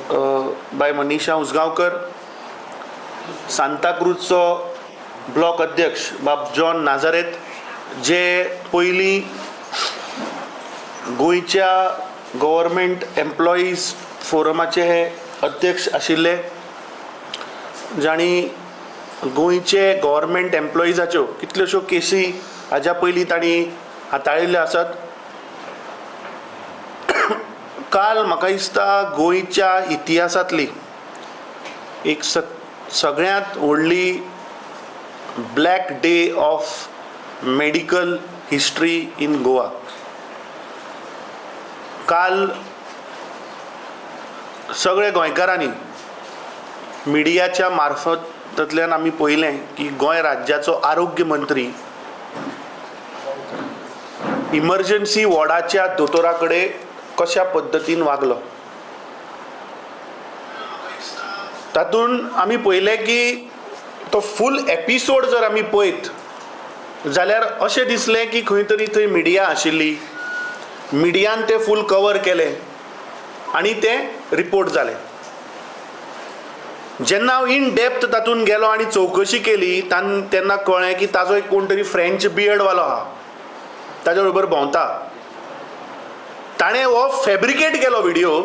Bye Manisha Usgaonkar, सांताक्रूजचो block अध्यक्ष बाब John नाझारेत, जे पयलीं गोंयच्या गव्हर्मेंट एम्प्लॉईज फोरमाचे हे अध्यक्ष आशिल्ले, जाणी गोंयचे गव्हर्मेंट एम्प्लॉईजाच्यो कितल्योश्यो केसी हाज्या पयलीं तांणी हाताळिल्ल्यो आसात. काल म्हाका दिसता गोंयच्या इतिहासांतली एक सगळ्यांत व्हडली black day of medical history in Goa. काल सगळे गोंयकारांनी मिडियाच्या मार्फतांतल्यान आमी पळयलें की गोंय राज्याचो आरोग्य मंत्री इमर्जन्सी वॉर्डाच्या दोतोरा कडेन कशा पद्दतीन वागलो. तातूंत आमी पळयलें की तो फूल एपिसोड जर आमी पळयत जाल्यार अशें दिसलें की खंय तरी थंय मिडिया आशिल्ली, मिडियान तें फूल कवर केलें आनी तें रिपोर्ट जालें. जेन्ना हांव इन डेप्थ तातूंत गेलो आनी चवकशी केली तेन्ना कळ्ळें की ताजो एक कोण तरी फ्रेंच बियर्डवालो आहा, ताजे बरोबर भोंवता. ताणें हो फॅब्रिकेट केलो video.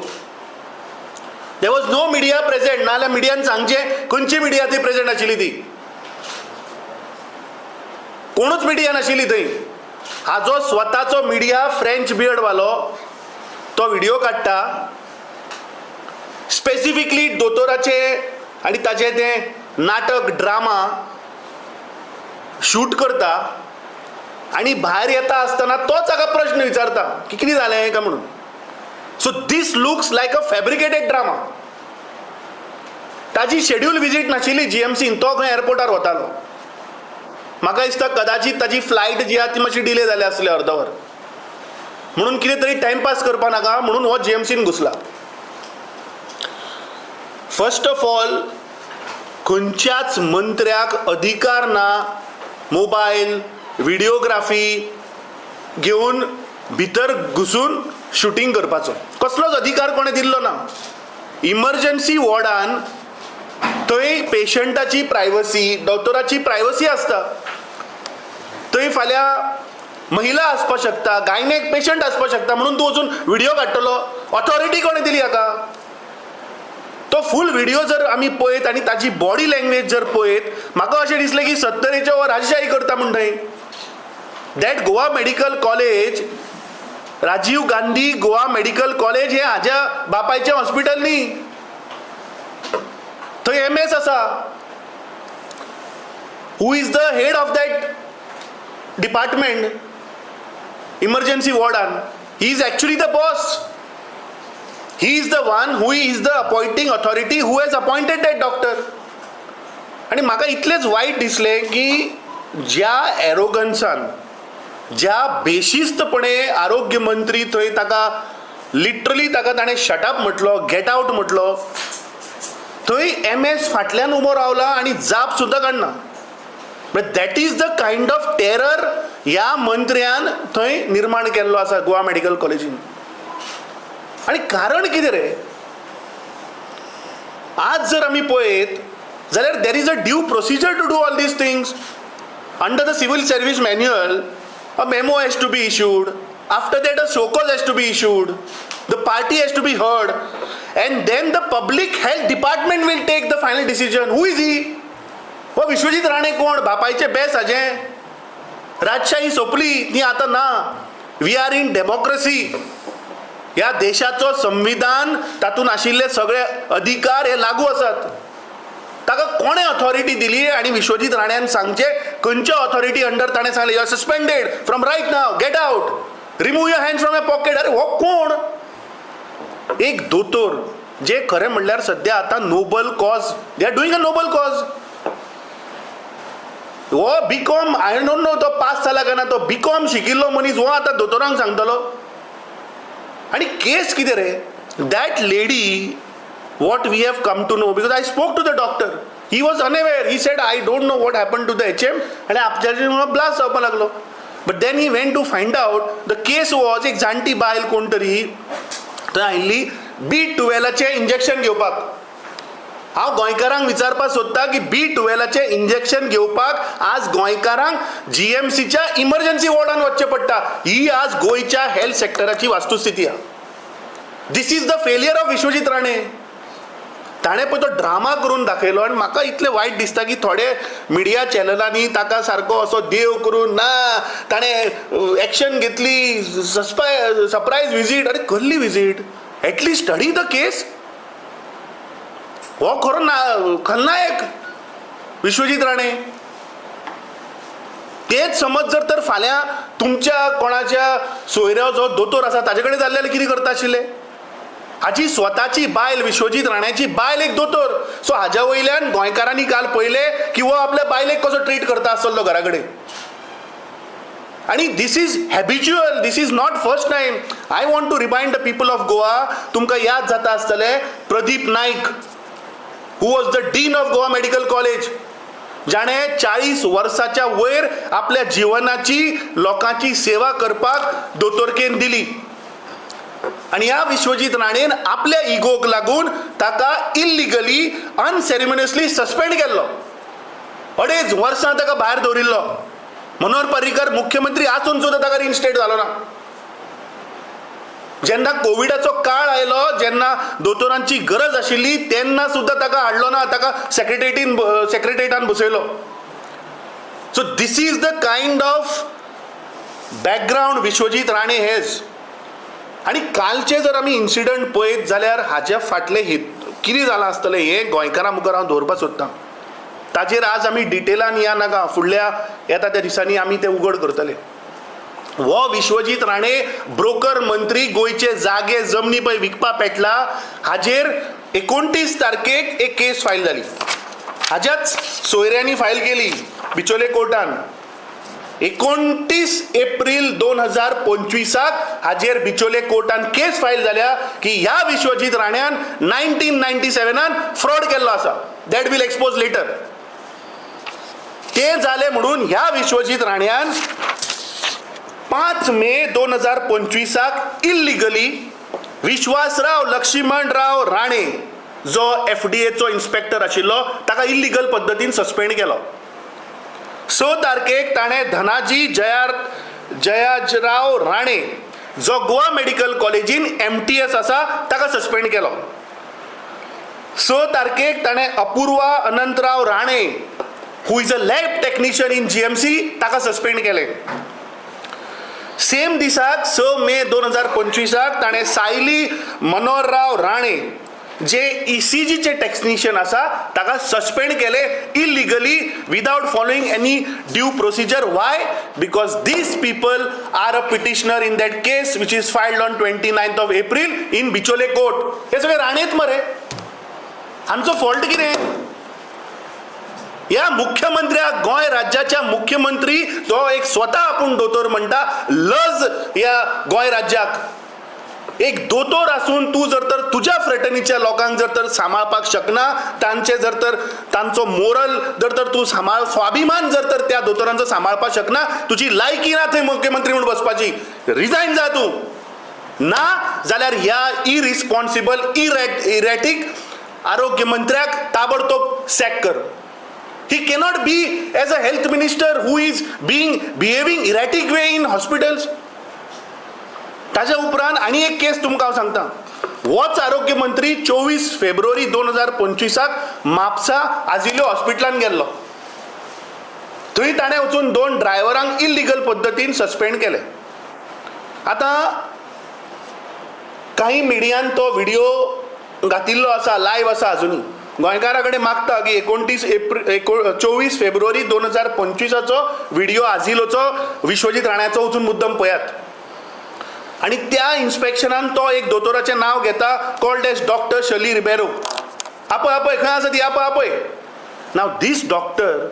There was no media present, नाजाल्यार मिडियान सांगचें खंयची मिडिया थंय प्रेजेंट आशिल्ली ती. कोणूच मिडिया नाशिल्ली थंय. हाजो स्वताचो मिडिया फ्रेंच बियर्डवालो तो व्हिडिओ काडटा, स्पेसिफिकली दोतोराचे आनी ताचे तें नाटक ड्रामा शूट करता आनी भायर येता आसतना तोच हाका प्रश्न विचारता की कितें जालें काय म्हणून. सो दीस लुक्स लायक अ फॅब्रिकेटेड ड्रामा. ताजी शेड्यूल विजीट नाशिल्ली जीएमसीन, तो खंय एअरपोर्टार वतालो. म्हाका दिसता कदाचित ताजी फ्लायट जी आहा ती मातशी डिले जाली आसली अर्द वर, म्हणून कितें तरी टायमपास करपा नाका म्हणून हो जीएमसीन घुसला. फर्स्ट ऑफ ऑल खंयच्याच मंत्र्याक अधिकार ना मोबायल व्हिडिओग्राफी घेवन भितर घुसून शुटींग करपाचो. कसलोच अधिकार कोणें दिल्लो ना. इमर्जन्सी वॉर्डान थंय पेशंटाची प्रायवसी, दोतोराची प्रायवसी आसता. थंय फाल्यां महिला आसपाक शकता, गायनेक पेशंट आसपाक शकता, म्हणून तूं वचून व्हिडिओ काडटलो. ऑथॉरिटी कोणें दिली हाका? तो फूल व्हिडिओ जर आमी पळयत आनी ताची बॉडी लँग्वेज जर पळयत, म्हाका अशें दिसलें की सत्तरेच्या वर राजशाही करता म्हण थंय. That Goa medical college, Rajiv Gandhi Goa medical college हें हाज्या बापायचें हॉस्पिटल न्ही. थंय MS आसा. Who is the head of that department emergency वॉर्डान? He is actually the boss. He is the one who is the appointing authority who has appointed that doctor. आणि म्हाका इतलेंच वायट दिसलें की ज्या एरोगन्सान, ज्या बेशिस्तपणे आरोग्य मंत्री थंय ताका लिटरली ताका ताणें शटअप म्हटलो, गेट आउट म्हटलो, थंय MS फाटल्यान उबो रावला आनी जाप सुद्दां काडना. But that is the kind of terror ह्या मंत्र्यान थंय निर्माण केल्लो आसा गोवा मेडिकल कॉलेजीन. आणि कारण कितें रे? आज जर आमी पळयत जाल्यार there is a due procedure to do all these things. Under the civil service manual a memo has to be issued. After that a show cause has to be issued. The party has to be heard and then the public health department will take the final decision. Who is he? हो विश्वजीत राणे कोण? बापायचें base हाजें. राजशाही सोंपली, ती आतां ना. We are in democracy. ह्या देशाचो संविधान, तातूंत आशिल्ले सगळे अधिकार हे लागू आसात. ताका कोणें ऑथॉरिटी दिली? आणि विश्वजीत राण्यान सांगचें खंयच्या ऑथॉरिटी अंडर ताणें सांगलें you are suspended from right now, get out, remove your hands from your pocket. अरे हो कोण? एक दोतोर जे खरें म्हणल्यार सध्या आतां noble cause, they are doing a noble cause. हो BCom आय डोंट नो तो पास जाला काय ना, तो BCom शिकिल्लो मनीस हो आतां दोतोरांक सांगतलो. आणि केस कितें रे? That lady, what we have come to know, because I spoke to the doctor, he was unaware. He said I don't know what happened to the HM आणि आपल्याच्या ब्लास्ट जावपाक लागलो. But then he went to find out the case was एक जाणटी बायल कोण तरी थंय आयिल्ली B12चे इंजेक्शन घेवपाक. हांव गोंयकारांक विचारपाक सोदतां की B12चे इंजेक्शन घेवपाक आज गोंयकारांक GMCच्या इमर्जन्सी वॉर्डान वचचें पडटा. ही आज गोंयच्या हेल्थ सेक्टराची वास्तुस्थिती आहा. This is the failure of Vishwajit Rane. ताणें पळय तो ड्रामा करून दाखयलो आनी म्हाका इतलें वायट दिसता की थोडे मिडिया चॅनलांनी ताका सारको असो देव करून ना ताणें एक्शन घेतली, सरप्रायज विजीट. अरे कसली visit? At least study the case. हो खरो ना खलनायक विश्वजीत राणे. तेच समज जर तर फाल्यां तुमच्या कोणाच्या सोयऱ्याचो जो दोतोर आसा ताजे कडेन जाल्ले जाल्यार कितें करता आशिल्ले? हाची स्वताची बायल विश्वजीत राण्याची बायल एक दोतोर. सो हाज्या वयल्यान गोंयकारांनी काल पळयले की वो आपल्या बायलेक कसो ट्रीट करता आसतलो घरा कडेन. आणि this is habitual. This is not first time. I want to remind the people of Goa. तुमकां याद जाता आसतलें Pradeep Naik, who was the dean of Goa medical college, जाणें 40 वर्साच्या वयर आपल्या जिवनाची लोकांची सेवा करपाक दोतोरकेन दिली. आणि ह्या विश्वजीत राणेन आपल्या इगोक लागून ताका इल्लिगली अनसेरेमनियसली सस्पेंड केल्लो. 2.5 वर्सां ताका भायर दवरिल्लो. मनोहर पर्रीकर मुख्यमंत्री आसून सुद्दां ताका रिइन्स्टेट जालो ना. जेन्ना कोविडाचो काळ आयलो, जेन्ना दोतोरांची गरज आशिल्ली तेन्ना सुद्दां ताका हाडलो ना. ताका सेक्रेटरीएटान बसयलो. So this is the kind of background Vishwajit Rane has. आणि कालचे जर आमी इन्सिडंट पळयत जाल्यार हाज्या फाटले कितें जालां आसतलें हें गोंयकारां मुखार हांव दवरपाक सोदतां. ताजेर आज आमी डिटेलान या नाका, फुडल्या येता त्या दिसांनी आमी तें उघड करतले. हो विश्वजीत राणे ब्रोकर मंत्री गोंयचे जागे जमनी पळय विकपा पेटला, हाजेर 29 तारखेक एक केस फायल जाली. हाज्याच सोयऱ्यांनी फायल केली बिचोले कोर्टान. 29 एप्रील 2025 हाजेर बिचोले कोर्टान केस फायल जाल्या की ह्या विश्वजीत राण्यान 1997 फ्रॉड केल्लो आसा. That will expose later. ते जाले म्हणून ह्या विश्वजीत राण्यान 5 मे 2025 इल्लिगली विश्वासराव लक्ष्मणराव राणे, जो FDAचो इन्स्पेक्टर आशिल्लो, ताका इल्लिगल पद्दतीन सस्पेंड केलो. 6 तारखेक ताणें धनाजी जयाजराव राणे, जो गोवा मेडिकल कॉलेजीन MTS आसा, ताका सस्पेंड केलो. 6 तारखेक ताणें Apurva Anantrao Rane, who is a lab technician in GMC, ताका सस्पेंड केले. सेम दिसाक 6 मे 2025 ताणें सायली मनोहरराव राणे, जे ECGचे टेक्निशियन आसा, ताका सस्पेंड केले illegally without following any due procedure. Why? Because these people are a petitioner in that case which is filed on 29 April in Bicholim court. हे सगळे राणेत मरे. आमचो फॉल्ट कितें? या मुख्यमंत्र्याक, गोंय राज्याच्या मुख्यमंत्री तो एक स्वता आपूण दोतोर म्हणटा, लज या गोंय राज्याक. एक दोतोर आसून तूं जर तर तुज्या फ्रेटर्नीच्या लोकांक जर तर सांबाळपाक शकना, तांचे जर तर तांचो मोरल जर तर तूं स्वाभिमान जर तर त्या दोतोरांचो सांबाळपाक शकना, तुजी लायकी ना थंय मुख्यमंत्री म्हणून बसपाची. रिजायन जा तूं. ना जाल्यार ह्या इरिस्पॉन्सिबल इरॅटिक आरोग्य मंत्र्याक ताबडतोब सॅक कर. He cannot be as a health minister who is behaving erratic way in hospitals. ताच्या उपरांत आणि एक केस तुमकां हांव सांगता. होच आरोग्य मंत्री 24 फेब्रुवारी 2025 म्हापसा आजिल्लो हॉस्पिटलान गेल्लो. थंय ताणें वचून 2 ड्रायव्हरांक इल्लिगल पद्दतीन सस्पेंड केले. आतां काही मिडियान तो व्हिडिओ घातिल्लो आसा, लायव्ह आसा अजुनूय. गोंयकारां कडेन मागता की 24 फेब्रुवारी 2025 व्हिडिओ आजिलोचो विश्वजीत राण्याचो वचून मुद्दम पळयात. आणि त्या इन्स्पेक्शनान तो एक दोतोराचें नाव घेता, called as doctor Shirley Ribeiro. आपय खंय आसा ती आपय. नाव this doctor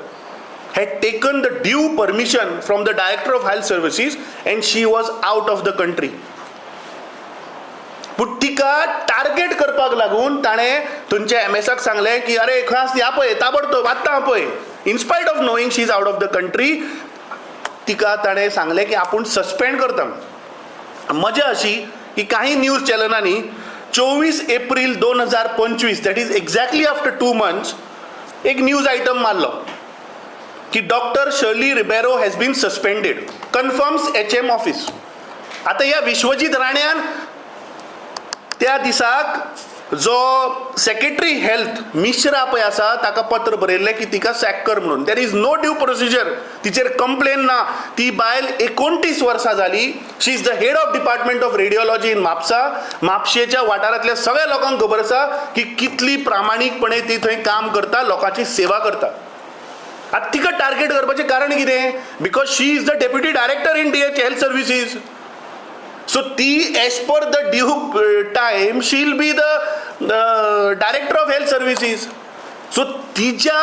had taken the due permission from the director of health services and she was out of the country. पूण तिका टार्गेट करपाक लागून ताणें थंयच्या MSक सांगलें की अरे खंय आसा ती आपय, ताबडतोब आत्तां आपय. In spite of knowing she is out of the country, तिका ताणें सांगलें की आपूण सस्पेंड करता. मजा अशी की काही न्यूज चॅनलांनी 24 April 2025, that is exactly after 2 months, एक न्यूज आयटम मारलो की doctor Shirley Ribeiro has been suspended, confirms HM office. आता या विश्वजीत राण्यान त्या दिसाक जो सेक्रेटरी हेल्थ मिश्रा पळय आसा ताका पत्र बरयल्लें की तिका सॅक कर म्हणून. There is no due procedure, तिचेर कंप्लेन ना. ती बायल 29 वर्सां जाली. She is the head of department of radiology in Mapusa. म्हापशेच्या वाठारांतल्या सगळ्या लोकांक खबर आसा की कितली प्रामाणीकपणे ती थंय काम करता, लोकांची सेवा करता. आतां तिका टार्गेट करपाचें कारण कितें? Because she is the deputy director in DH health services. So ती as per the due time she'll be the director of health services. So तिच्या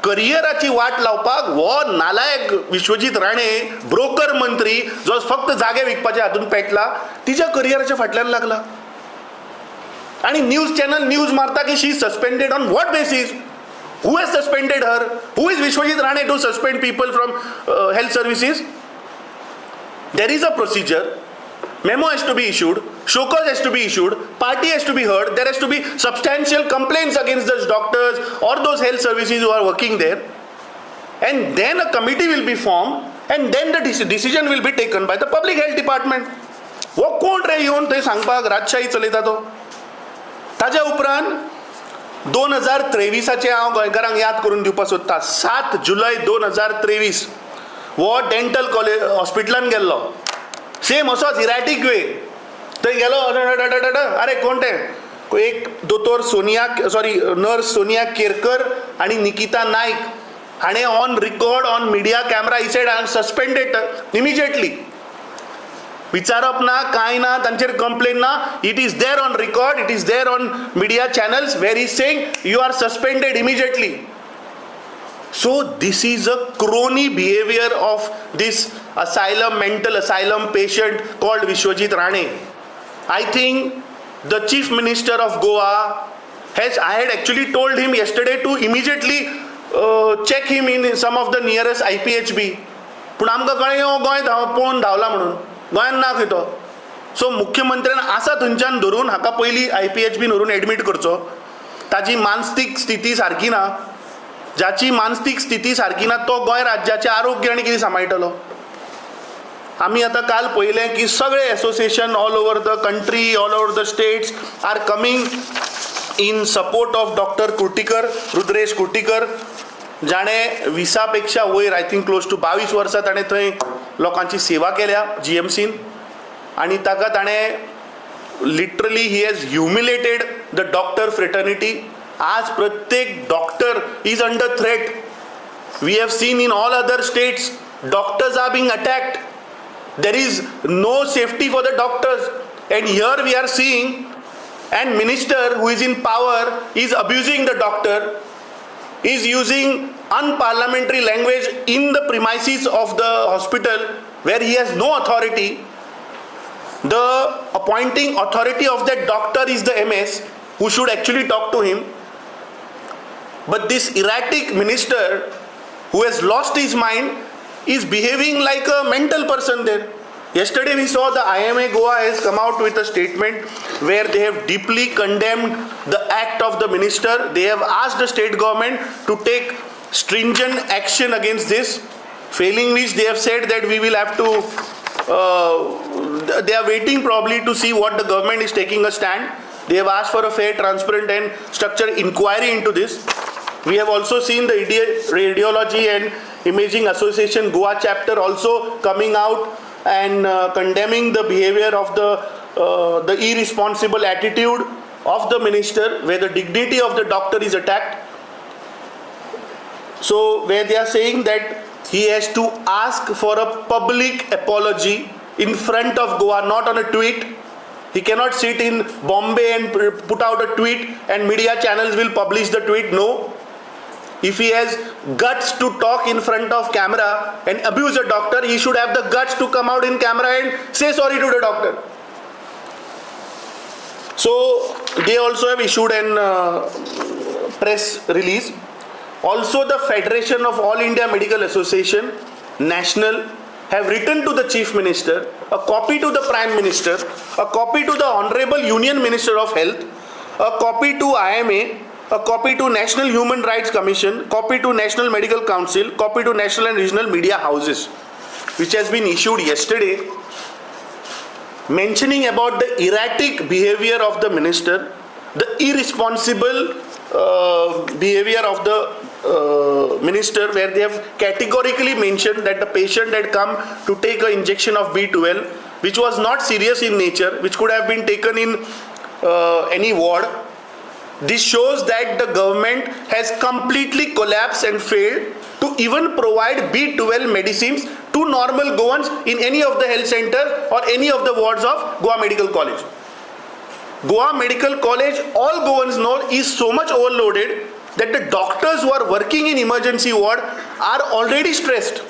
करियराची वाट लावपाक हो नालायक विश्वजीत राणे, ब्रोकर मंत्री जो फक्त जागे विकपाच्या हातून पेटला, तिच्या करियराच्या फाटल्यान लागला. आणि न्यूज चॅनल न्यूज मारता की she suspended on what basis? Who has suspended her? Who is Vishwajeet Rane to suspend people from health services? There is a procedure. Memo has to be issued, show cause has to be issued, party has to be heard, there has to be substantial complaints against those doctors or those health services who are working there, and then a committee will be formed and then the decision will be taken by the public health department. वो कोण रे येवन थंय सांगपाक राजशाही चलयता तो? ताज्या उपरांत 2023 हांव गोंयकारांक याद करून दिवपाक सोदता. 7 जुलय 2023 वो डेंटल कॉलेज हॉस्पिटलान गेल्लो. सेम असोच इराटिक वे थंय गेलो. अरे कोण ते? एक दोतोर नर्स सोनिया केरकर आणि निकिता नाईक हाणें on record on media camera he said I am suspended immediately. विचारप ना, कांय ना, तांचेर कंप्लेन ना. It is there on record, it is there on media channels where is saying you are suspended immediately. So this is a crony behavior of this mental asylum patient called Vishwajeet Rane. I think the Chief Minister of Goa I had actually told him yesterday to immediately check him in some of the nearest IPHB. पूण आमकां कळ्ळें गोंय पळोवन धांवला म्हणून. गोंयान ना खंय तो. सो मुख्यमंत्र्यान आसा थंयच्यान धरून हाका पयलीं IPHB व्हरून एडमीट करचो. ताची मानसीक स्थिती सारकी ना. ज्याची मानसीक स्थिती सारकी ना तो गोंय राज्याचें आरोग्य आनी कितें सांबाळटलो? आमी आतां काल पळयलें की सगळे association all over the country, all over the states are coming in support of doctor Kurtikar, Rudresh Kurtikar, जाणें 20 पेक्षा वयर आय थिंक क्लोज टू 22 वर्सां ताणें थंय लोकांची सेवा केल्या GMCन. आनी ताका ताणें literally he has humiliated the doctor fraternity. आज प्रत्येक doctor is under threat. We have seen in all other states doctors are being attacked. There is no safety for the doctors, and here we are seeing and minister who is in power is abusing the doctor, is using unparliamentary language in the premises of the hospital where he has no authority. The appointing authority of that doctor is the MS who should actually talk to him. But this erratic minister who has lost his mind is behaving like a mental person there. Yesterday we saw the IMA Goa has come out with a statement where they have deeply condemned the act of the minister. They have asked the state government to take stringent action against this, failing which they have said that we will have to they are waiting probably to see what the government is taking a stand. They have asked for a fair, transparent and structured inquiry into this. We have also seen the Radiology and Imaging Association Goa chapter also coming out and condemning the behavior of the irresponsible attitude of the minister, where the dignity of the doctor is attacked. So where they are saying that he has to ask for a public apology in front of Goa, not on a tweet. He cannot sit in Bombay and put out a tweet and media channels will publish the tweet. No. If he has guts to talk in front of camera and abuse a doctor, he should have the guts to come out in camera and say sorry to the doctor. So they also have issued an press release. Also the Federation of All India Medical Association, National, have written to the Chief Minister, a copy to the Prime Minister, a copy to the Honorable Union Minister of Health, a copy to IMA, a copy to National Human Rights Commission, copy to National Medical Council, copy to National and Regional Media Houses, which has been issued yesterday, mentioning about the erratic behavior of the minister, the irresponsible behavior of the minister, where they have categorically mentioned that the patient had come to take an injection of B12, which was not serious in nature, which could have been taken in any ward. This shows that the government has completely collapsed and failed to even provide B12 medicines to normal Goans in any of the health centers or any of the wards of Goa Medical College. Goa Medical College, all Goans know, is so much overloaded that the doctors who are working in emergency ward are already stressed,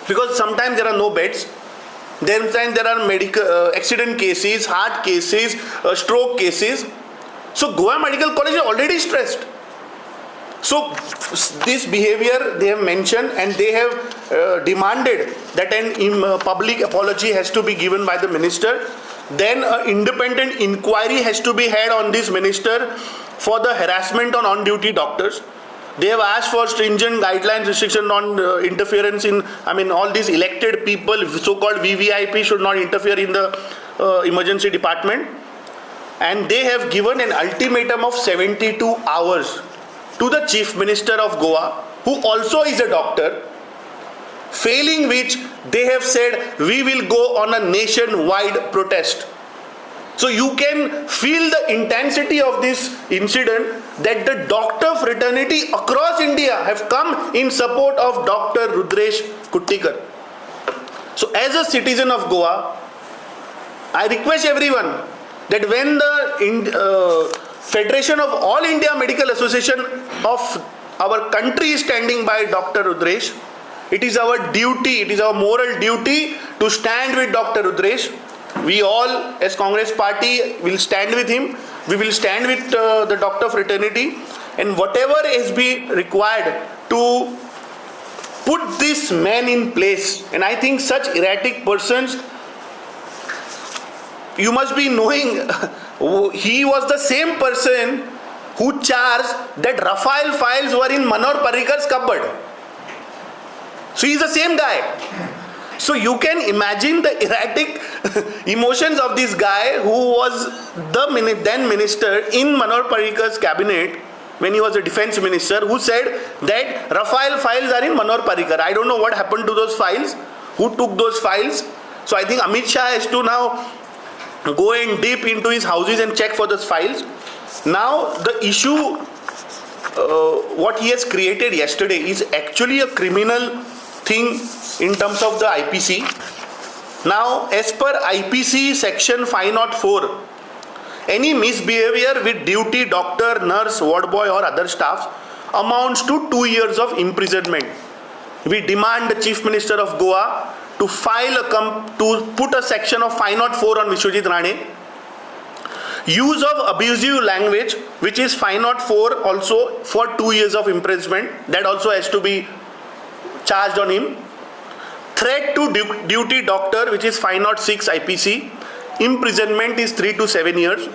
because sometimes there are no beds, then there are medical accident cases, heart cases, stroke cases. So Goa Medical College is already stressed. So this behavior they have mentioned, and they have demanded that an public apology has to be given by the minister. Then an independent inquiry has to be had on this minister for the harassment on on-duty doctors. They have asked for stringent guidelines, restriction on interference in, all these elected people, so-called VVIP, should not interfere in the emergency department. And they have given an ultimatum of 72 hours to the Chief Minister of Goa, who also is a doctor, failing which they have said we will go on a nationwide protest. So you can feel the intensity of this incident, that the doctor fraternity across India have come in support of Dr. Rudresh Kuttikar. So as a citizen of Goa, I request everyone that when the Federation of All India Medical Association of our country is standing by Dr. Rudresh, it is our duty, it is our moral duty to stand with Dr. Rudresh. We all as Congress party will stand with him. We will stand with the doctor fraternity, and whatever is be required to put this man in place. And I think such erratic persons, you must be knowing, he was the same person who charged that Rafale files were in Manor Parikar's cupboard. So he is the same guy. So you can imagine the erratic emotions of this guy, who was the then minister in Manor Parikar's cabinet when he was a defense minister, who said that Rafale files are in Manor Parikar. I don't know what happened to those files, who took those files. So I think Amit Shah has to now go in deep into his houses and check for those files. Now the issue, what he has created yesterday, is actually a criminal thing in terms of the IPC. Now, as per IPC section 504, any misbehavior with duty doctor, nurse, ward boy or other staff amounts to 2 years of imprisonment. We demand the Chief Minister of Goa to to put a section of 504 on Vishwajeet Rane. Use of abusive language, which is 504 also, for 2 years of imprisonment. That also has to be charged on him. Threat to duty doctor, which is 506 IPC, imprisonment is 3 to 7 years.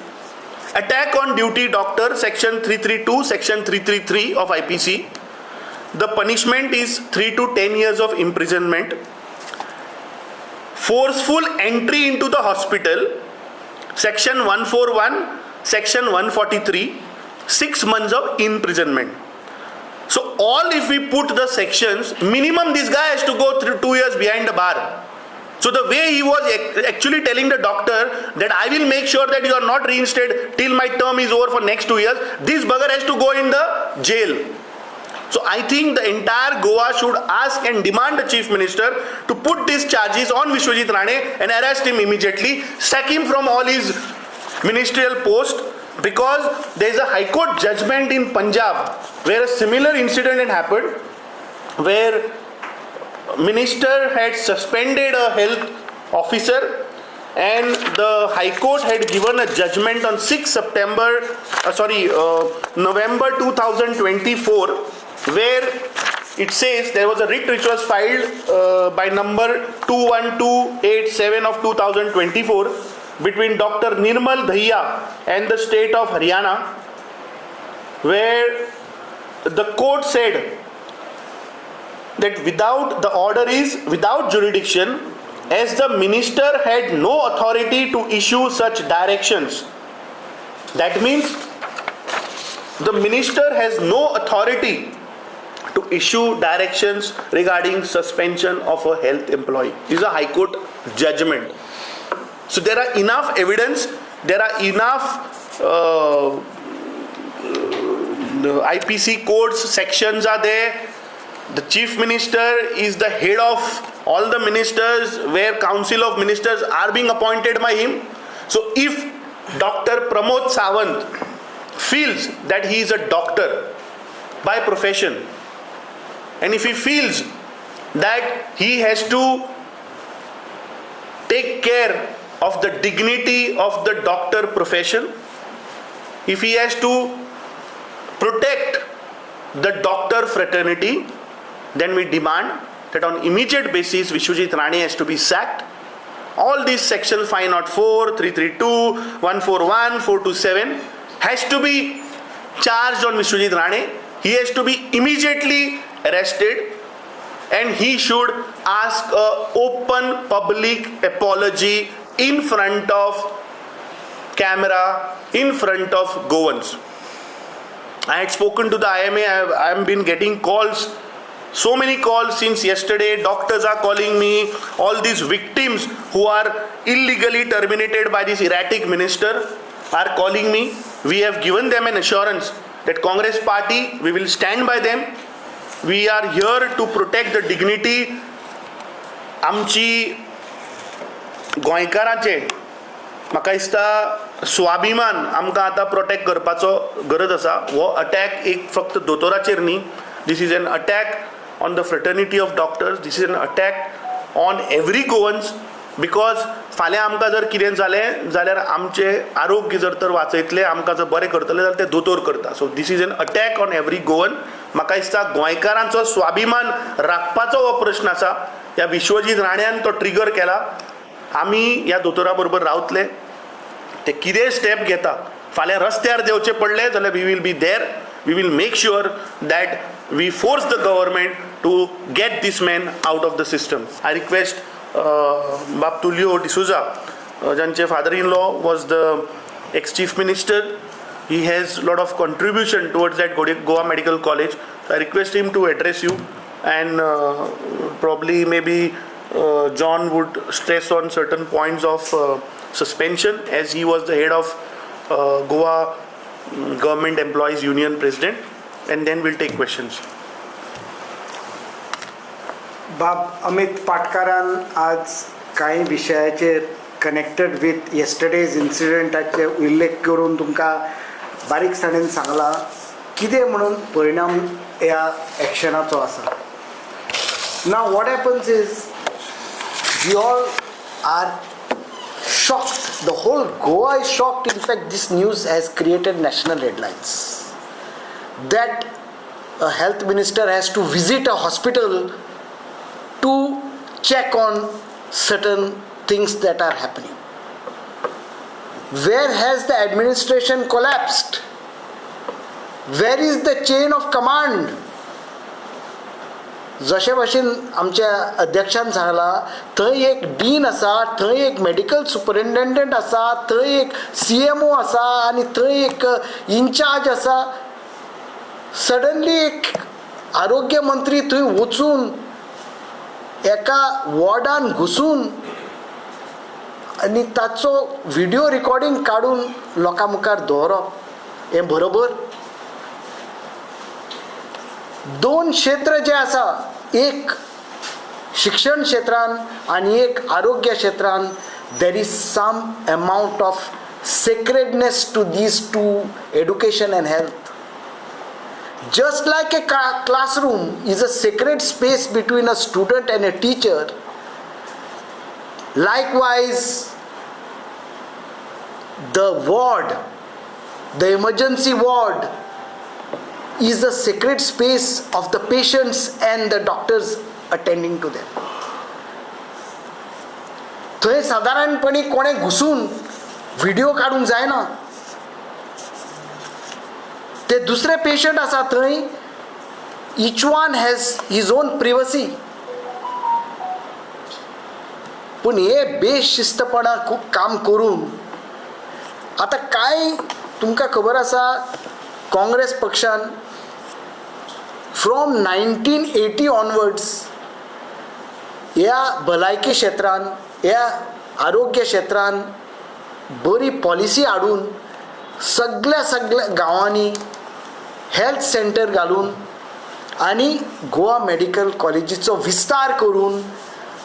Attack on duty doctor, section 332, section 333 of IPC, the punishment is 3 to 10 years of imprisonment. Forceful entry into the hospital, section 141, section 143, 6 months of imprisonment. So all, if we put the sections, minimum this guy has to go through 2 years behind the bar. So the way he was actually telling the doctor that I will make sure that you are not reinstated till my term is over for next 2 years, this bugger has to go in the jail. So I think the entire Goa should ask and demand the Chief Minister to put these charges on Vishwajeet Rane and arrest him immediately, sack him from all his ministerial post, because there is a High Court judgment in Punjab where a similar incident had happened, where minister had suspended a health officer, and the High Court had given a judgment on 6 November 2024, where it says there was a writ which was filed by number 21287 of 2024 between Dr. Nirmal Dhaiya and the state of Haryana, where the court said that the order is without jurisdiction, as the minister had no authority to issue such directions. That means the minister has no authority to issue directions regarding suspension of a health employee. This is a High Court judgment. So there are enough evidence, there are enough the IPC codes sections are there. The chief minister is the head of all the ministers, where council of ministers are being appointed by him. So if Dr. Pramod Sawant feels that he is a doctor by profession, and if he feels that he has to take care of the dignity of the doctor profession, if he has to protect the doctor fraternity, then we demand that on immediate basis Vishwajeet Rane has to be sacked. All these sections 504, 332, 141, 427 has to be charged on Vishwajeet Rane. He has to be immediately arrested, and he should ask an open public apology in front of camera, in front of Goans. I had spoken to the IMA. I have been getting calls, so many calls since yesterday. Doctors are calling me. All these victims who are illegally terminated by this erratic minister are calling me. We have given them an assurance that Congress party, we will stand by them. We are here to protect the dignity. आमची गोंयकारांचे म्हाका दिसता स्वाभिमान आमकां आतां protect करपाचो गरज आसा. हो अटॅक एक फक्त दोतोराचेर न्ही. This is an attack on the fraternity of doctors. This is an attack on every Goans. Because फाल्यां आमकां जर कितें जालें जाल्यार आमचें आरोग्य जर तर वाचयतले, आमकां जर बरें करतले जाल्यार ते दोतोर करता. सो this is an attack on every Goan. म्हाका दिसता गोंयकारांचो स्वाभिमान राखपाचो हो प्रश्न आसा. ह्या विश्वजीत राण्यान तो ट्रिगर केला. आमी ह्या दोतोरा बरोबर रावतले. ते कितें स्टेप घेता, फाल्यां रस्त्यार देंवचे पडले जाल्यार we will be there. We will make sure that we force the government to get these man out of the system. I request बाब तुलियो डिसुजा, ज्यांचे father in law was the ex chief minister. He has a lot of contribution towards that Goa Medical College. So I request him to address you, and probably maybe John would stress on certain points of suspension, as he was the head of Goa Government Employees Union President, and then we'll take questions. बाब अमित पाटकारान आज काही विशयाचेर connected with yesterday's इन्सिडेंटाचे उल्लेख करून तुमकां बारीकसाणेन सांगला कितें म्हणून परिणाम ह्या एक्शनाचो आसा. Now what happens is we all are shocked. The whole Goa is shocked. In fact, this news has created national headlines that a health minister has to visit a hospital to check on certain things that are happening. Where has the administration collapsed? Where is the chain of command? जशे भाशेन आमच्या अध्यक्षान सांगला, थंय एक dean आसा, थंय एक medical सुपरिंटेंडंट आसा, थंय एक CMO आसा, आनी थंय एक इन्चार्ज आसा. सडनली एक आरोग्य मंत्री थंय वचून एका वॉर्डान घुसून आनी ताचो व्हिडिओ रिकॉर्डिंग काडून लोकां मुखार दवरप, हें बरोबर? दोन क्षेत्र जे आसा, एक शिक्षण क्षेत्रान आनी एक आरोग्य क्षेत्रान, there is some amount of sacredness to these two, education and health. Just like a classroom is a sacred space between a student and a teacher, likewise the ward, the emergency ward is the sacred space of the patients and the doctors attending to them. थंय साधारणपणी कोणे घुसून video काढूंक जायना. ते दुसरे patient आसा थंय, each one has his own privacy. पण हे बेशिस्तपणा खूप काम करून आता काय तुमकां खबर आसा, काँग्रेस पक्षान फ्रॉम 1980 ऑनवर्ड्स ह्या भलायकी क्षेत्रान, ह्या आरोग्य क्षेत्रान बरी पॉलिसी हाडून सगळ्या गांवांनी हेल्थ सेंटर घालून आनी गोवा मेडिकल कॉलेजीचो विस्तार करून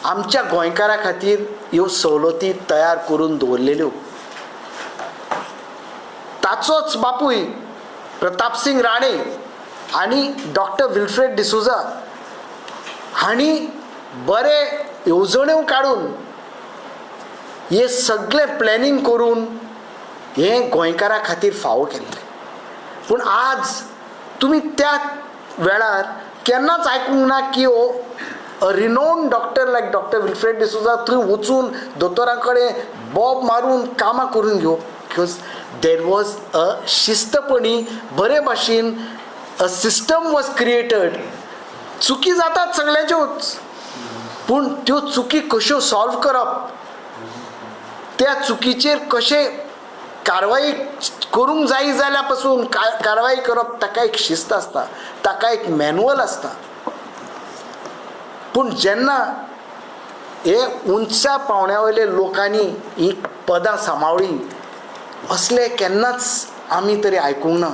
आमच्या गोंयकारा खातीर ह्यो सवलती तयार करून दवरलेल्यो. ताचोच बापूय प्रताप सिंग राणे आनी डॉक्टर विल्फ्रेड डिसोजा हांणी बरे येवजण्यो काडून हे सगळे प्लॅनिंग करून हे गोंयकारा खातीर फावो केल्ले. पूण आज तुमी त्या वेळार केन्नाच आयकूंक ना की रिनोन डॉक्टर लायक डॉक्टर विल्फ्रेड डिसोजा थंय वचून दोतोरां कडेन बॉब मारून कामां करून घेवप. बिकॉज देर वॉज अ शिस्तपणी बरे भाशेन अ सिस्टम वॉज क्रिएटेड. चुकी जातात सगळ्यांच्योच, पूण त्यो चुकी कश्यो सॉल्व करप, त्या चुकीचेर कशें कारवाई करूंक जाय जाल्या पासून कारवाई करप, ताका एक शिस्त आसता, ताका एक मॅन्युअल आसता. पूण जेन्ना हे उंचा पावंड्या वयले लोकांनी ही पदां सांबाळ्ळी, असले केन्नाच आमी तरी आयकूंक ना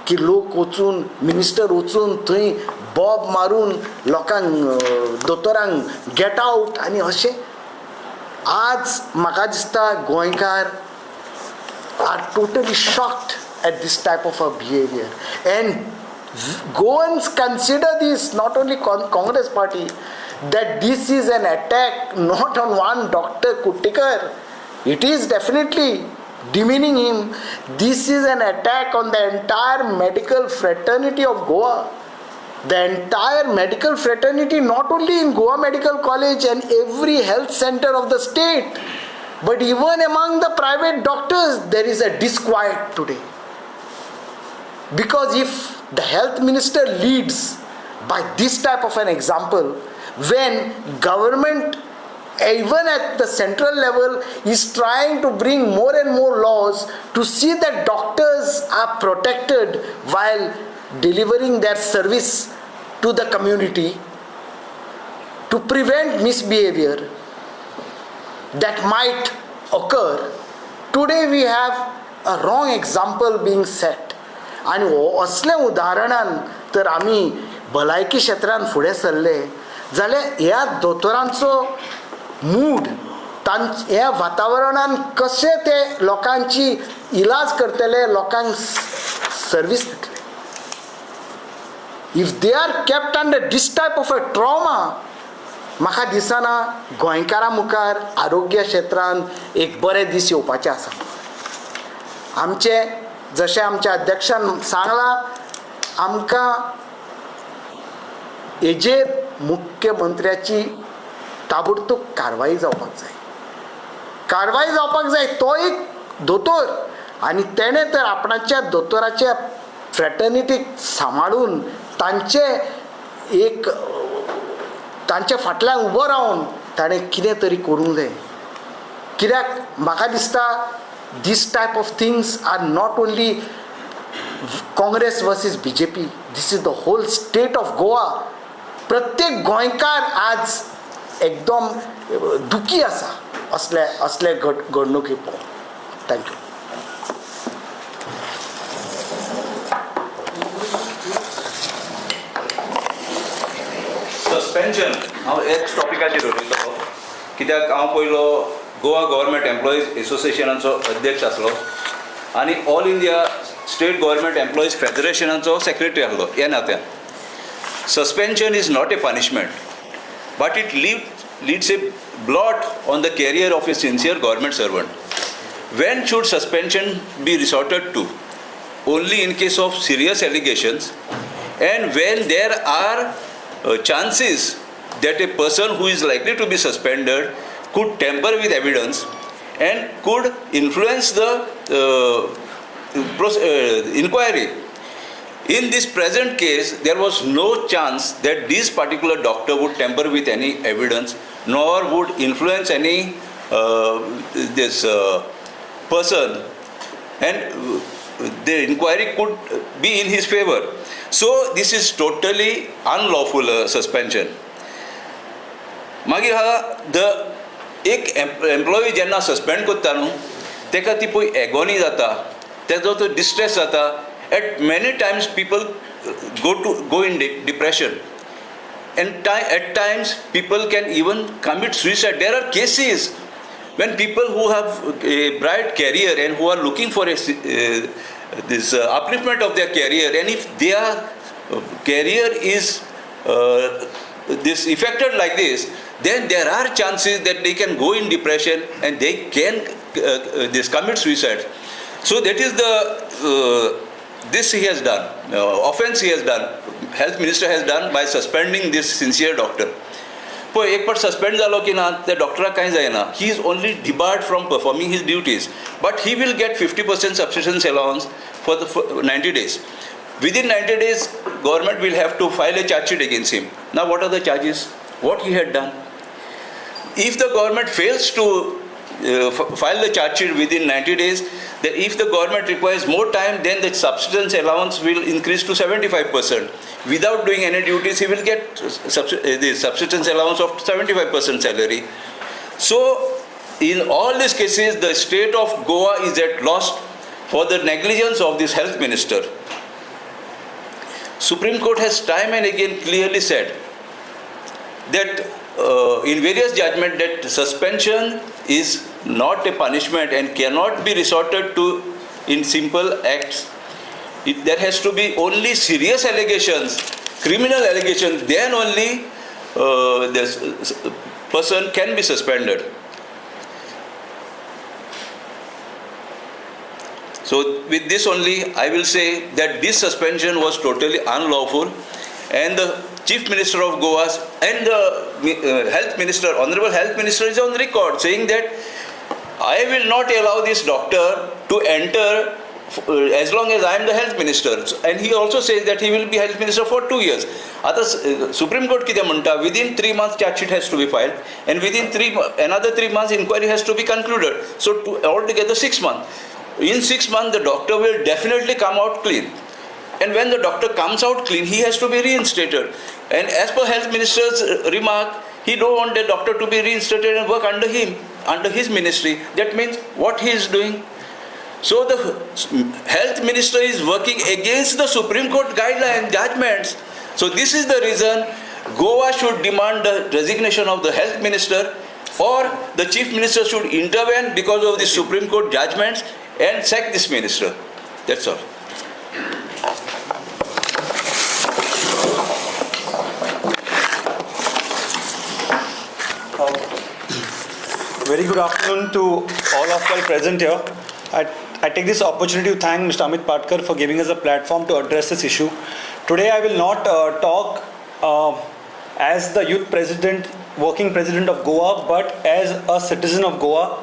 की लोक वचून मिनिस्टर वचून थंय बॉब मारून लोकांक दोतोरांक गेट आवट आनी अशें. आज म्हाका दिसता गोंयकार are totally shocked at this type of a behavior, and Goans consider this, not only Congress party, that this is an attack not on one Dr. Kuttikar. It is definitely demeaning him. This is an attack on the entire medical fraternity of Goa. The entire medical fraternity, not only in Goa Medical College and every health center of the state, but even among the private doctors, there is a disquiet today. Because if the health minister leads by this type of an example, when government, even at the central level, is trying to bring more and more laws to see that doctors are protected while delivering their service to the community, to prevent misbehavior that might occur, today we have a wrong example being set. आणि असले उदाहरणान तर आमी भलायकी क्षेत्रान फुडें सरले जाल्यार ह्या दोतोरांचो मूड, ह्या वातावरणान कशें ते लोकांची इलाज करतले, लोकांक सर्वीस दितले. If they are kept under this type of a trauma, म्हाका दिसना गोंयकारां मुखार आरोग्य क्षेत्रान एक बरे दीस येवपाचे आसा. आमचे जशें आमच्या अध्यक्षान सांगलां, आमकां हेजेर मुख्यमंत्र्याची ताबडतोब कारवाई जावपाक जाय. कारवाई जावपाक जाय. तो एक दोतोर आनी तेणें तर आपणाच्या दोतोराच्या फ्रॅटर्निटीक सांबाळून तांचे फाटल्यान उबो रावन ताणें कितें तरी करूंक जाय. कित्याक म्हाका दिसता these type of things are not only Congress versus BJP, this is the whole state of Goa. प्रत्येक गोंयकार आज एकदम दुखी आसा असले घडणुकी पळोवन. थँक्यू. सस्पेन्शन हांव एक टॉपिकाचेर उलयतलो, कित्याक हांव पयलो गोवा गव्हर्मेंट एम्प्लॉईज एसोसिएशनाचो अध्यक्ष आसलो आनी all India state government employees फेडरेशनाचो सेक्रेटरी आसलो. ह्या नात्यान suspension is not a punishment, but it leads a blot on the career of a sincere government servant. When should suspension be resorted to? Only in case of serious allegations And when there are chances that a person who is likely to be suspended could tamper with evidence and could influence the inquiry. In this present case, there was no chance that this particular doctor would tamper with any evidence, nor would influence any person, and the inquiry could be in his favor. So this is totally unlawful suspension. मागीर एक employee जेन्ना suspend करता न्हू तेका ती पळय agony जाता, तेजो तो डिस्ट्रेस जाता. At many times people go in depression, and at times people can even commit suicide. There are cases when people who have a bright career and who are looking for this upliftment of their career, and if their career is this affected like this, then there are chances that they can go in depression and they can commit suicide. So that is the this he has done, offense he has done, health minister has done by suspending this sincere doctor. पळय एक फावट suspend जालो की ना त्या डॉक्टराक कांय जायना. He is only debarred from performing his duties, but he will get 50% subsistence allowance for the 90 days. Within 90 days, government will have to file a charge sheet against him. Now what are the charges? What he had done? If the government fails to file the charge sheet within 90 days, then if the government requires more time, then the subsistence allowance will increase to 75%. Without doing any duties, he will get the subsistence allowance of 75% salary. So, in all these cases, the state of Goa is at loss for the negligence of this health minister. Supreme Court has time and again clearly said that in various judgments that suspension is not a punishment and cannot be resorted to in simple acts. There has to be only serious allegations, criminal allegations, then only this person can be suspended. So with this only, I will say that this suspension was totally unlawful, and the Chief Minister of Goa and the Health Minister, Honorable Health Minister, is on record saying that I will not allow this doctor to enter as long as I am the Health Minister. And he also says that he will be Health Minister for 2 years. आता Supreme Court कितें म्हणटा, within 3 months charge sheet has to be filed, and within another 3 months inquiry has to be concluded. So altogether 6 months. In 6 months the doctor will definitely come out clean. And when the doctor comes out clean, he has to be reinstated. And as per Health Minister's remark, he don't want the doctor to be reinstated and work under him, under his ministry. That means what he is doing. So the Health Minister is working against the Supreme Court guidelines, judgments. So this is the reason Goa should demand the resignation of the Health Minister, or the Chief Minister should intervene because of the Supreme Court judgments and sack this minister. That's all. Very good afternoon to all of you present here. I take this opportunity to thank Mr. Amit Patkar for giving us a platform to address this issue. Today I will not talk as the youth president, working president of Goa, but as a citizen of Goa.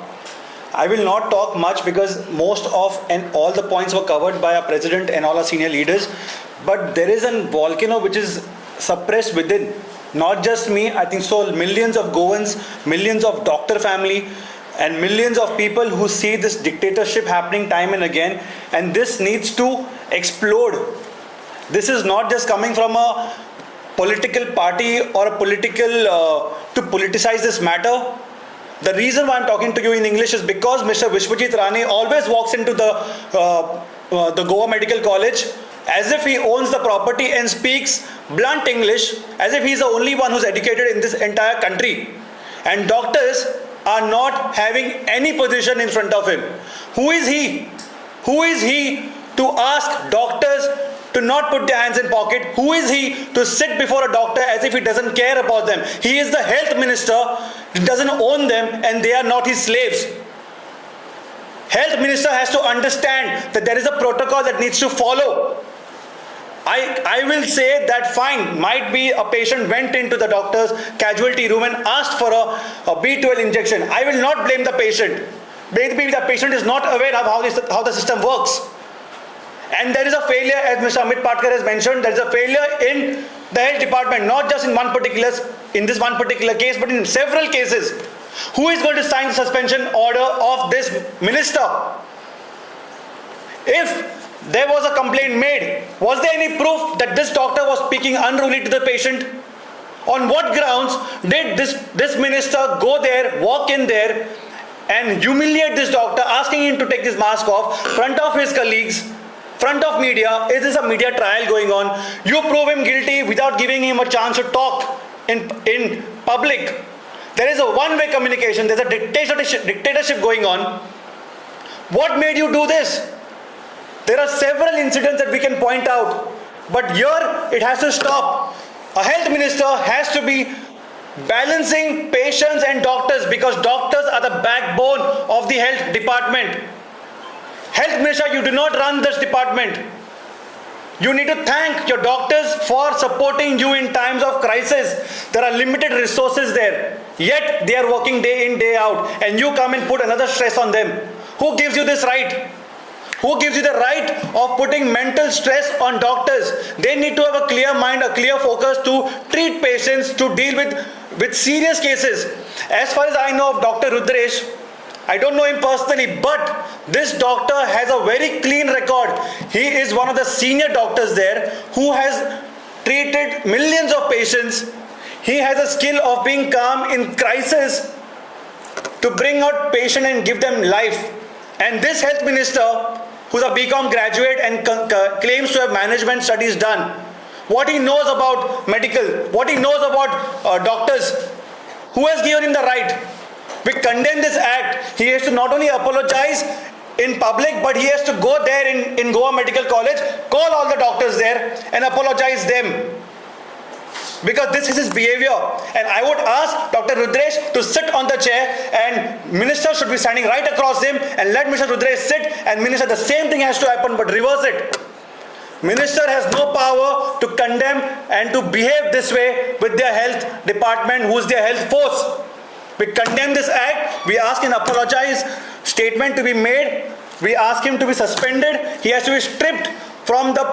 I will not talk much because most of and all the points were covered by our president and all our senior leaders. But there is a volcano which is suppressed within. Not just me, I think so millions of Goans, millions of doctor family, and millions of people who see this dictatorship happening time and again, and this needs to explode. This is not just coming from a political party or a political to politicize this matter. The reason why I'm talking to you in English is because Mr. Vishwajeet Rane always walks into the Goa Medical College as if he owns the property and speaks blunt English, as if he's the only one who's educated in this entire country. And doctors are not having any position in front of him. Who is he? Who is he to ask doctors to not put their hands in pocket? Who is he to sit before a doctor as if he doesn't care about them? He is the health minister, he doesn't own them, and they are not his slaves. Health minister has to understand that there is a protocol that needs to follow. I I will say that fine, might be a patient went into the doctor's casualty room and asked for a B12 injection. I will not blame the patient. Maybe the patient is not aware of how the system works. And there is a failure, as Mr. Amit Patkar has mentioned, there is a failure in the health department, not just in this one particular case, but in several cases. Who is going to sign the suspension order of this minister? If there was a complaint made, was there any proof that this doctor was speaking unruly to the patient? On what grounds did this minister go there, walk in there and humiliate this doctor, asking him to take his mask off, front of his colleagues, front of media? Is this a media trial going on? You prove him guilty without giving him a chance to talk in public. There is a one-way communication. There's a dictatorship going on. What made you do this? There are several incidents that we can point out, but here it has to stop. A health minister has to be balancing patients and doctors, because doctors are the backbone of the health department. Health minister, you do not run this department. You need to thank your doctors for supporting you in times of crisis. There are limited resources there, yet they are working day in, day out, and you come and put another stress on them. Who gives you this right? Who gives you the right of putting mental stress on doctors? They need to have a clear mind, a clear focus to treat patients, to deal with serious cases. As far as I know of Dr. Rudresh, I don't know him personally, but this doctor has a very clean record. He is one of the senior doctors there who has treated millions of patients. He has a skill of being calm in crisis to bring out patient and give them life. And this health minister, who's a BCom graduate and claims to have management studies done, what he knows about medical, what he knows about doctors, who has given him the right? We condemn this act. He has to not only apologize in public, but he has to go there in Goa Medical College, call all the doctors there and apologize them. Because this is his behavior. And I would ask Dr. Rudresh to sit on the chair, and minister should be standing right across him, and let Mr. Rudresh sit, and minister, the same thing has to happen, but reverse it. Minister has no power to condemn and to behave this way with their health department, who is their health force. We condemn this act. We ask an apologize statement to be made. We ask him to be suspended. He has to be stripped from the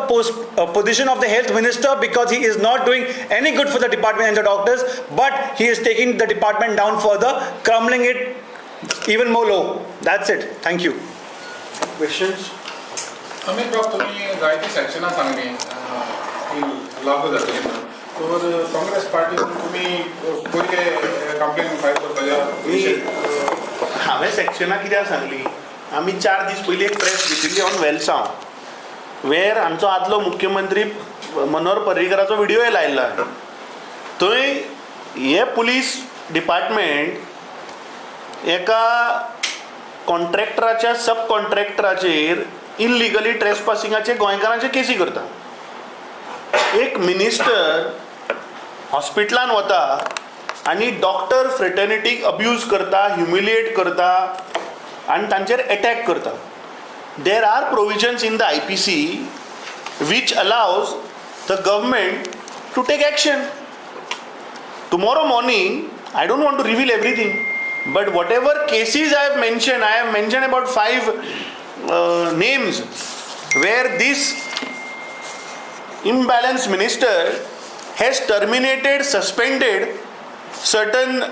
position of the health minister, because he is not doing any good for the department and the doctors, but he is taking the department down further, crumbling it even more low. That's it. Thank you. Questions? Amit बाब, तुम्ही जायती सेक्शनां सांगली लागू जातली तर Congress party तुम्ही पयले complain file करपाच्या हांवें सेक्शनां कित्याक सांगली? आमी 4 दीस पयलीं एक प्रेस घेतिल्ली ऑन वेलसांव, वेर आमचो आदलो मुख्यमंत्री मनोहर पर्रीकराचो व्हिडिओय लायला. थंय हे पुलीस डिपार्टमेंट एका कॉन्ट्रॅक्टराच्या सब कॉन्ट्रॅक्टराचेर इल्लिगली ट्रेसपासिंगाचे गोंयकारांचे केसी करता. एक मिनिस्टर हॉस्पिटलान वता आनी डॉक्टर फ्रेटर्निटीक अब्यूज करता, ह्युमिलिएट करता आनी तांचेर अटॅक करता. There are provisions in the IPC which allows the government to take action. Tomorrow morning, I don't want to reveal everything, but whatever cases I have mentioned about 5 names where this imbalanced minister has terminated, suspended certain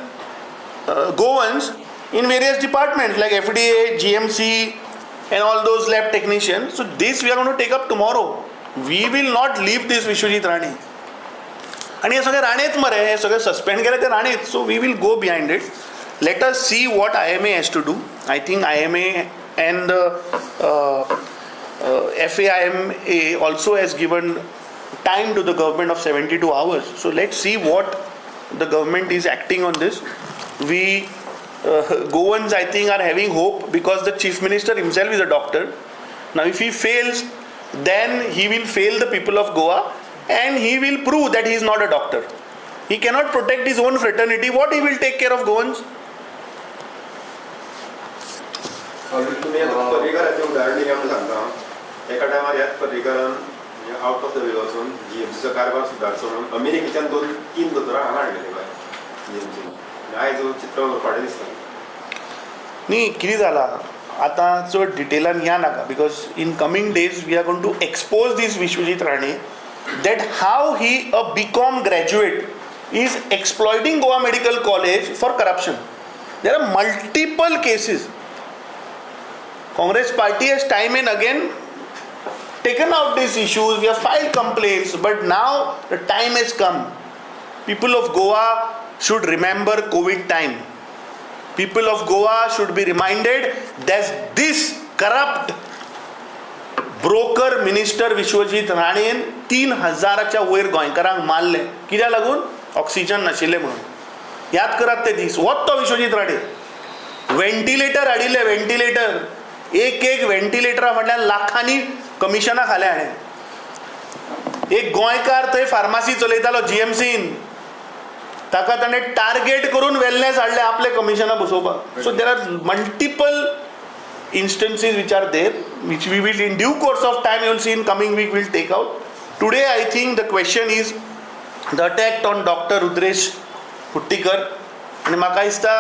Goans in various departments like FDA, GMC, and all those lab technicians. So this we are going to take up tomorrow. We will not leave this Vishwajeet Rane. And हे सगळे राणेच मरे, हे सगळे suspend केले ते राणेच. So we will go behind it. Let us see what IMA has to do. I think IMA and the FAIMA also has given time to the government of 72 hours. So let's see what the government is acting on this. We Goans, I think, are having hope because the chief minister himself is a doctor. Now if he fails, then he will fail the people of Goa and he will prove that he is not a doctor. He cannot protect his own fraternity. What he will take care of Goans? तुम्ही आता पर्रीकराचे उदाहरण दिले म्हणून सांगता एका टायमार ह्याच पर्रीकरान out of the way वचून जीएमसीचो कारभार सुदारचो म्हणून अमेरिकेच्यान 2-3 दोतोरां हांगा हाडलेले गोंय जीएमसीन आयज चित्र फाटलें दिसता न्ही कितें जालां आतां चड डिटेलान या नाका because in coming days we are going to expose these Vishwajit Rane that how he a BCom graduate is exploiting Goa Medical College for corruption. There are multiple cases. Congress party has time and again taken out these issues. We have filed complaints, but now the time has come. People of Goa should remember COVID time. People of Goa should be reminded that this corrupt broker minister Vishwajit राणेन 3,000च्या वयर गोंयकारांक मारले कित्याक लागून oxygen नाशिल्ले म्हणून याद करात ते दीस वोत तो विश्वजीत राणे व्हेंटिलेटर हाडिल्ले व्हेंटिलेटर एक व्हेंटिलेटरा फाटल्यान लाखांनी कमिशनां खाल्या हाणें एक गोंयकार थंय फार्मासी चलयतालो जीएमसीन ताका ताणें टार्गेट करून वेलनेस हाडले आपले कमिशनां बसोवपाक so there are multiple instances which are there which we will in due course of time you will see in coming week will take out. Today I think the question is the attack on Dr. Rudresh Kuttikar आणि म्हाका दिसता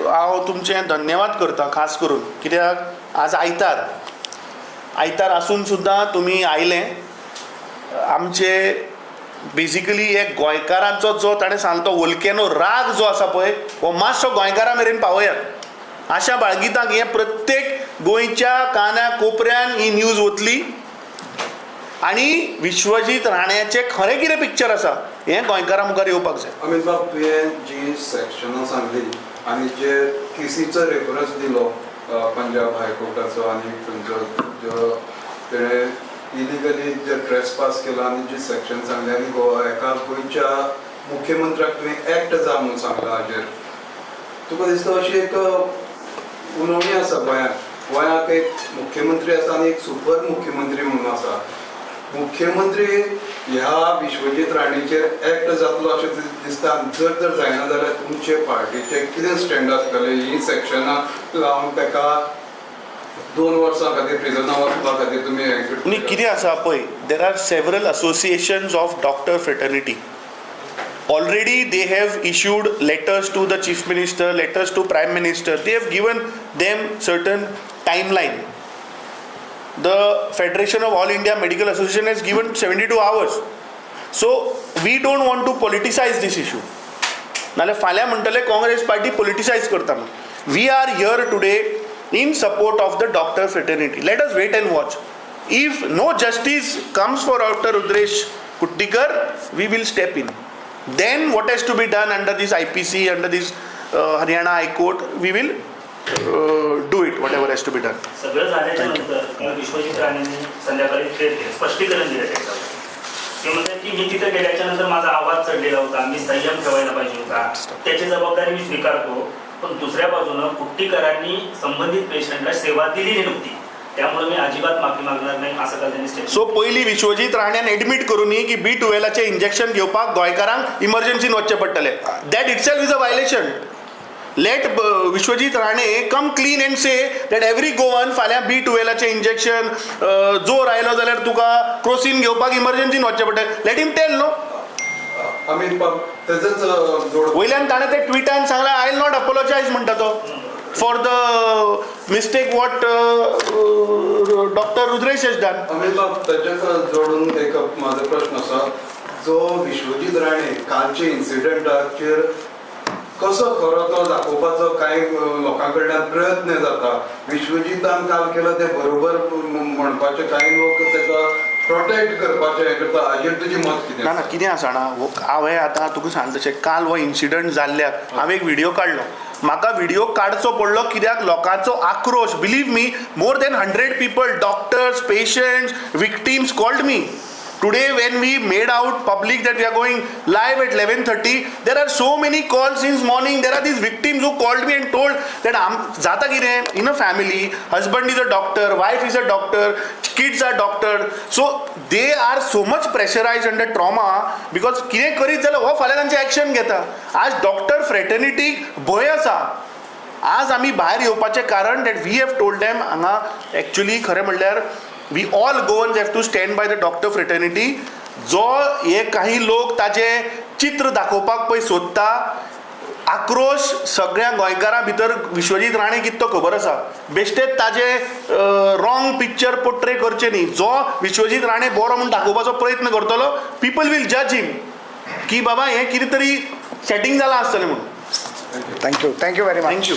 हांव तुमचें धन्यवाद करता खास करून कित्याक आज आयतार आसून सुद्दां तुमी आयले आमचे बेसिकली एक गोंयकारांचो जो ताणें सांगलो तो वोल्केनो राग जो आसा पळय हो मातसो गोंयकारां मेरेन पावयात अशा बाळगितांक हे प्रत्येक गोंयच्या काना कोपऱ्यान ही न्यूज वतली आणि विश्वजीत राण्याचे खरें कितें पिक्चर आसा हें गोंयकारां मुखार येवपाक जाय. अमित बाब तुवें जी सॅक्शनां सांगली आनी जे केसीचो रेफरन्स दिलो पंजाब हायकोर्टाचो आनी थंयचो जो तेणें इलिगली जे ट्रेसपास केलो आनी जी सॅक्शन सांगली आनी एका गोंयच्या मुख्यमंत्र्याक तुवें एक्ट जा म्हणून सांगला हाजेर तुका दिसता अशी एक उणवणी आसा गोंयाक एक मुख्यमंत्री आसा आनी एक सुपर मुख्यमंत्री म्हणून आसा मुख्यमंत्री ह्या विश्वजीत राणेचेर एक्ट जातलो अशें दिसता जर जायना जाल्यार तुमचे पार्टीचे कितें स्टँड आसतलें ही सॅक्शनां लावन ताका 2 वर्सां खातीर प्रिजनां वचपा खातीर तुमी न्ही कितें आसा पळय there are several associations of doctor fraternity already they have issued letters to the chief minister, letters to prime minister. They have given them certain timeline. The Federation of All India Medical Association has given 72 hours. So we don't want to politicize this issue. नाल्यार फाल्यां म्हणटले Congress party politicize करता म्हणून. We are here today in support of the doctor fraternity. Let us wait and watch. If no justice comes for Dr. Rudresh Kuttikar, we will step in. Then what has to be done under this IPC, under this Haryana High Court, we will do it, whatever has to be done. सगळं झाल्याच्या नंतर विश्वजीत राणेंनी संध्याकाळी स्पष्टीकरण दिलं त्याच्यावर ते म्हणतात की मी तिथे गेल्याच्या नंतर माझा आवाज चढलेला होता मी संयम ठेवायला पाहिजे होता त्याची जबाबदारी मी स्वीकारतो पण दुसऱ्या बाजूनं कुट्टीकरांनी संबंधित पेशंटला सेवा दिलेली नव्हती त्यामुळे मी अजिबात माफी मागणार नाही असं त्यांनी स्टेटमेंट सो पयली विश्वजीत राण्यान एडमिट करूनी की B12चे इंजेक्शन घेवपाक गोंयकारांक इमर्जन्सीन वचचें पडटलें that itself is a violation let Vishwajit Rane come clean and say that every Goan फाल्यां B12चे इंजेक्शन जोर आयलो जाल्यार तुका क्रोसीन घेवपाक इमर्जन्सीन वचचें पडटलें let him tell no Amit बाब तेजच जोड वयल्यान ताणें ते ट्विटान सांगलें आय विल नॉट अपोलोजायज म्हणटा तो for the mistake what Dr. Rudresh has done. Amit बाब तेजक जोडून एक माझा प्रश्न आसा जो विश्वजीत राणे कालचे इन्सिडंटाचेर कसो खरो तो दाखोवपाचो कांय लोकां कडल्यान प्रयत्न जाता विश्वजीतान काल केला ते बरोबर म्हणपाचे कांय लोक ताका प्रोटेक्ट करपाचे हे करता हाजेर तुजी मत कितें ना कितें आसा ना हांवें आतां तुका सांगलें तशें काल हो इन्सिडंट जाल्ल्याक हांवें एक व्हिडिओ काडलो म्हाका व्हिडिओ काडचो पडलो कित्याक लोकांचो आक्रोश believe me more than 100 people doctors patients victims called me Today when we made out public that we are going live at 11:30, there are so many calls since morning. There are these victims who called me and told that jata kire in a family, husband is a doctor, wife is a doctor, kids are doctor. So they are so much pressurized under trauma because kire करीत जाल्यार हो फाल्यां तांचे action घेता. आज doctor fraternity भंय आसा. आज आमी भायर येवपाचें कारण that we have told them हांगा एक्चुअली खरें म्हणल्यार we all Goans have to stand by the doctor fraternity जो हे काही लोक ताजे चित्र दाखोवपाक पळय सोदता, आक्रोश सगळ्या गोंयकारां भितर विश्वजीत राणे कितें तो खबर आसा. बेश्टेच ताजे रॉंग पिक्चर पोर्ट्रे करचे न्ही. जो विश्वजीत राणे बरो म्हणून दाखोवपाचो प्रयत्न करतलो, पीपल वील जज हिम की बाबा हें कितें तरी सेटींग जालां आसतलें म्हणून. Thank you very much. थँक्यू.